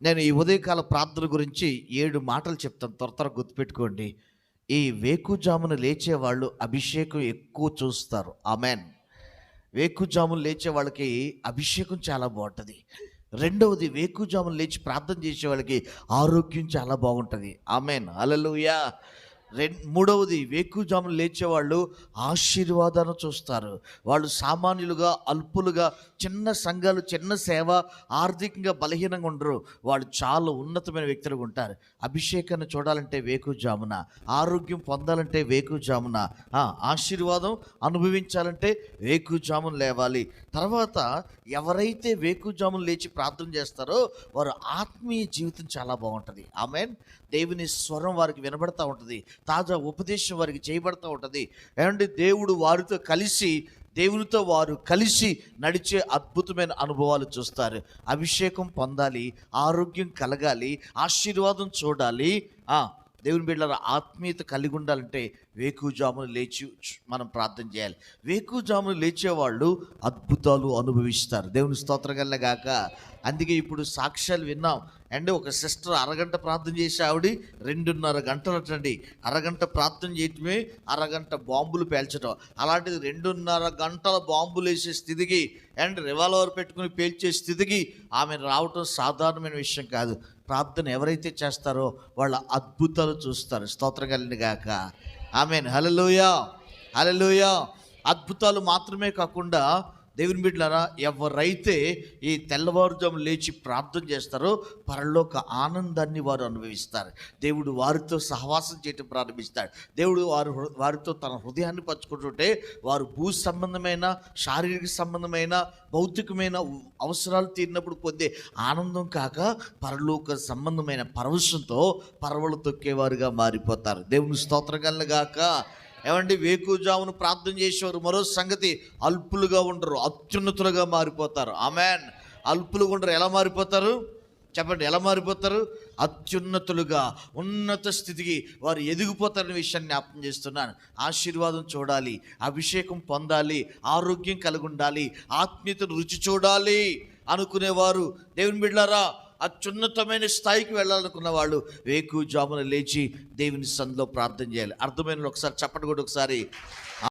నేను ఈ ఉదయకాల ప్రార్థన గురించి 7 మాటలు చెప్తాను, త్వర గుర్తుపెట్టుకోండి. ఈ వేకుజామున లేచేవాళ్ళు అభిషేకం ఎక్కువ చూస్తారు. ఆమెన్. వేకుజామున లేచే వాళ్ళకి అభిషేకం చాలా బాగుంటుంది. రెండవది, వేకుజామున లేచి ప్రార్థన చేసే వాళ్ళకి ఆరోగ్యం చాలా బాగుంటుంది. ఆమెన్, హల్లెలూయా. మూడవది, వేకుజామున లేచేవాళ్ళు ఆశీర్వాదాన్ని చూస్తారు. వాళ్ళు సామాన్యులుగా, అల్పులుగా, చిన్న సంఘాలు, చిన్న సేవ, ఆర్థికంగా బలహీనంగా ఉండరు. వాళ్ళు చాలా ఉన్నతమైన వ్యక్తులుగా ఉంటారు. అభిషేకాన్ని చూడాలంటే వేకుజామున, ఆరోగ్యం పొందాలంటే వేకుజామున, ఆశీర్వాదం అనుభవించాలంటే వేకుజామున లేవాలి. తర్వాత ఎవరైతే వేకుజామున లేచి ప్రార్థన చేస్తారో వారు ఆత్మీయ జీవితం చాలా బాగుంటుంది. ఆమెన్. దేవుని స్వరం వారికి వినబడతా ఉంటుంది, తాజా ఉపదేశం వారికి చేయబడతా ఉంటుంది. ఏమంటే దేవుడు వారితో కలిసి, దేవునితో వారు కలిసి నడిచే అద్భుతమైన అనుభవాలు చూస్తారు. అభిషేకం పొందాలి, ఆరోగ్యం కలగాలి, ఆశీర్వాదం చూడాలి. దేవుని బిడ్డలారా, ఆత్మీయత కలిగి ఉండాలంటే వేకుజామున లేచి మనం ప్రార్థన చేయాలి. వేకుజామున లేచేవాళ్ళు అద్భుతాలు అనుభవిస్తారు. దేవుని స్తోత్రం గాక. అందుకే ఇప్పుడు సాక్ష్యాలు విన్నాం. అండ్ ఒక సిస్టర్ అరగంట ప్రార్థన చేసి ఆవిడ 2.5 గంటలు అటండి. అరగంట ప్రార్థన చేయటమే అరగంట బాంబులు పేల్చడం. అలాంటిది 2.5 గంటల బాంబులు వేసే స్థితికి అండ్ రివాల్వర్ పెట్టుకుని పేల్చే స్థితికి ఆమె రావటం సాధారణమైన విషయం కాదు. ప్రార్థన ఎవరైతే చేస్తారో వాళ్ళ అద్భుతాలు చూస్తారు. స్తోత్రం గాక. ఆమేన్, హల్లెలూయా, హల్లెలూయా. అద్భుతాలు మాత్రమే కాకుండా దేవుని బిడ్డలారా, ఎవరైతే ఈ తెల్లవారుజాము లేచి ప్రార్థన చేస్తారో పరలోక ఆనందాన్ని వారు అనుభవిస్తారు. దేవుడు వారితో సహవాసం చేయటం ప్రారంభిస్తాడు. దేవుడు వారితో తన హృదయాన్ని పంచుకుంటుంటే వారు భూ సంబంధమైన, శారీరక సంబంధమైన, భౌతికమైన అవసరాలు తీరినప్పుడు పొందే ఆనందం కాక పరలోక సంబంధమైన పరవశంతో పరవలు తొక్కేవారుగా మారిపోతారు. దేవుని స్తోత్రం గాక. ఏమండి, వేకుజామును ప్రార్థన చేసేవారు మరో సంగతి, అల్పులుగా ఉండరు, అత్యున్నతులుగా మారిపోతారు. ఆమెన్. అల్పులుగా ఉండరు. ఎలా మారిపోతారు చెప్పండి? ఎలా మారిపోతారు? అత్యున్నతులుగా, ఉన్నత స్థితికి వారు ఎదిగిపోతారనే విషయాన్ని జ్ఞాపకం చేస్తున్నాను. ఆశీర్వాదం చూడాలి, అభిషేకం పొందాలి, ఆరోగ్యం కలిగి ఉండాలి, ఆత్మీయతను రుచి చూడాలి అనుకునేవారు, దేవుని బిడ్డలారా, అత్యున్నతమైన స్థాయికి వెళ్ళాలనుకున్న వాళ్ళు వేకుజామున లేచి దేవుని సన్నిధిలో ప్రార్థన చేయాలి. అర్థమైన ఒకసారి చప్పటి కూడా ఒకసారి